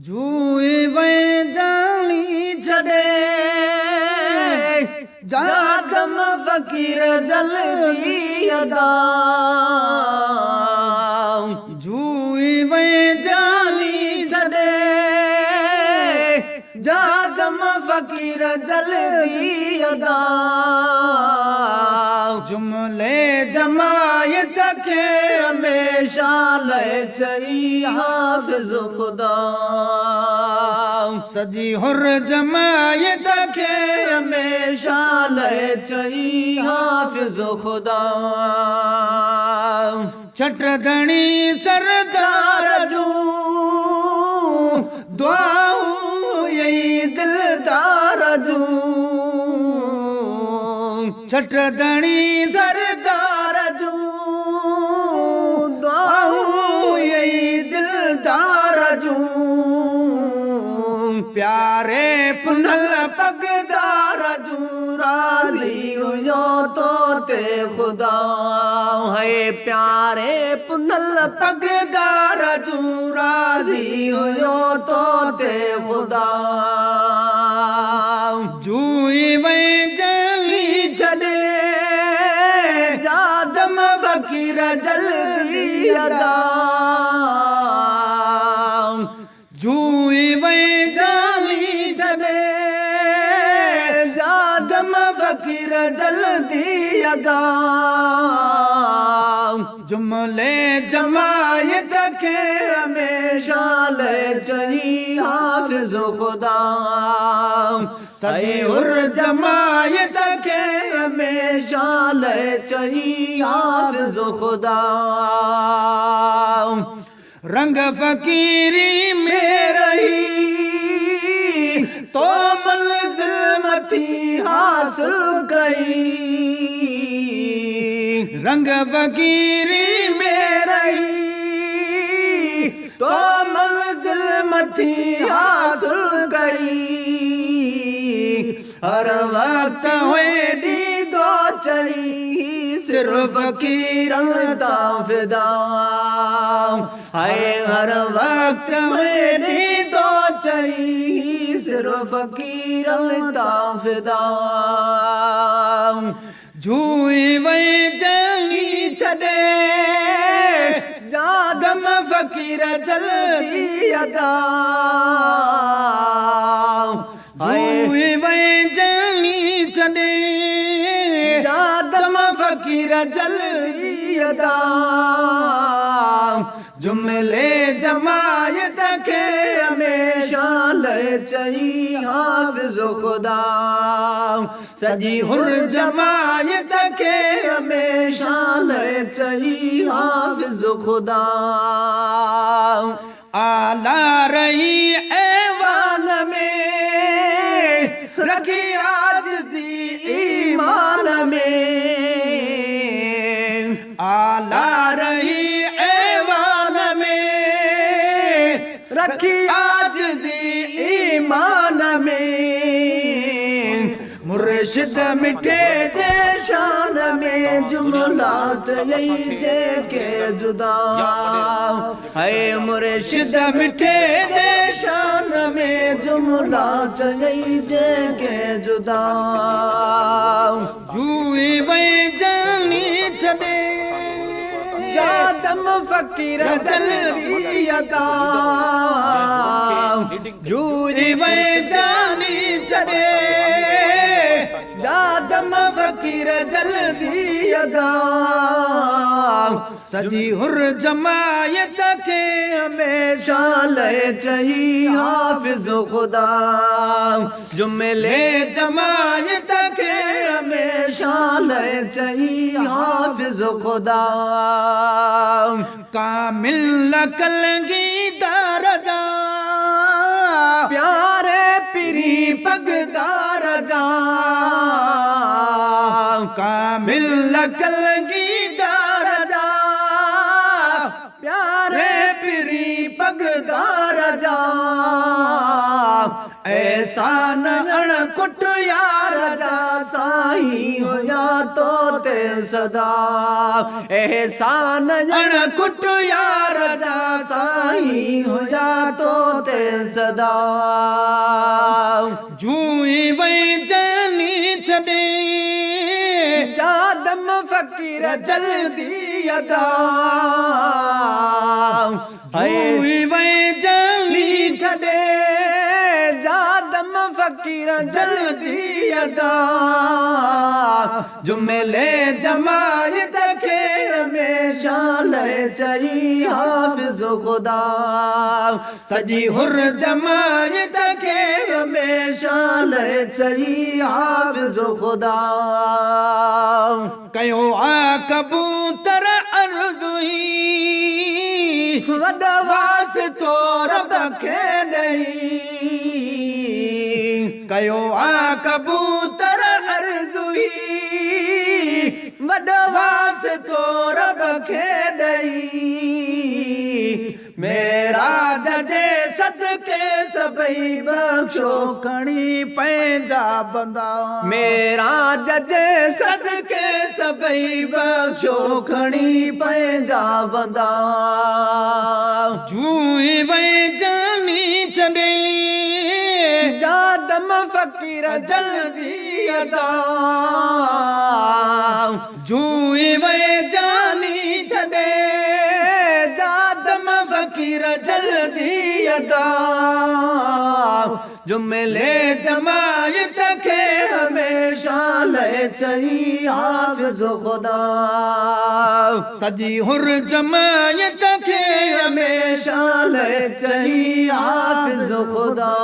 जूई वे जानी छड़े जागम फकीर जल्दी अदा जूई वे जानी छड़े जागम फकीर जल्दी अदा जुमले जमायत के हमेशा ले चई हाफिज खुदा सजी हुर जमायत के हमेशा ले चई हाफिज खुदा चटधणी सरदार जू दुआऊं यही दिलदार जू चटधणी सरदार जू दुआऊं यही दिलदार जू प्यारे पुनल पगदार जू राजी हुयो तो ते खुदा है प्यारे पुनल पगदार जू राजी हुयो तो ते खुदा जूई वे जली छड़े जादम फकीर जल्दी अदा जूई वे जाली छड़े जादम फकीर जल्दी अदा जुमले जमायत के हमेशा ले चई हाफिज खुदा सदी हुर जमायत के हमेशा ले चई हाफिज खुदा रंग फकीरी में रही तो मंजिल मथी हासिल गई रंग फकीरी में रही तो मंजिल मथी हासिल गई हर वक्त हुए दी दो चई सिर्फ फकीरन दा फिदा हाय हर वक्त हुए दी दो चई सिर्फ फकीरन दा फिदा जूई वे जली छड़े जादम फकीर जल्दी अदा जूई वे जली छड़े जादम फकीर जल्दी अदा जुमले जमायत के हमेशा ले चई हाफिज खुदा सजी हुर जमायत के हमेशा ले चई हाफिज खुदा आला रही ऐवान में रखी आजिज़ी ईमान में आला रही ऐवान में रखी आजिज़ी ईमान में मुर्शिद मिठे जे शान में जुमलात यही जे के जुदा है मुर्शिद मिठे जे शान में जुमलात यही जे के जुदा जूई वे जानी छड़े जादम फकीर जल्दी अदा जूई वे जानी छड़े जादम फकीर जल्दी अदा सजी हुर जमायत के हमेशा ले चई हाफिज खुदा जुमले जमायत के हमेशा ले चई हाफिज खुदा कामिल लकलगी दरजा प्यारे पिरी पगदार जा कामिल लकलगी दरजा प्यारे पिरी पगदार जा ऐसा नगण कुट यार जा साई हो या सदा एहसान जण कुट यार जा साईं हुजा तो ते सदा जूई वई जानी छॾे जादम फ़कीर जल्दी अदा जूई वई जानी छॾे जादम फ़कीर जल्दी अदा जुमेले जमायत खे हमेशा ले चई हाफ़िज़ खुदा सजी हुर जमायत खे हमेशा ले चई हाफ़िज़ खुदा कयो आ कबूतर अर्ज़ुई वडवास तो रब खे नहीं कयो आ कबूतर अर्ज़ुई वडवास तो रब खे नहीं मेरा जजे सदके सभई बख्शो खणी पंहिंजा बंदा मेरा जजे सदके सभई बख्शो खणी पंहिंजा बंदा जूई वई जानी छॾे जादम फ़कीर जल्दी अदा जूई वई जानी छॾे जादम फ़कीर जल्दी अदा जुमेले जमायत खे हमेशा ले चई हाफ़िज़ खुदा सजी हुर जमायत खे हमेशा ले चई हाफ़िज़ खुदा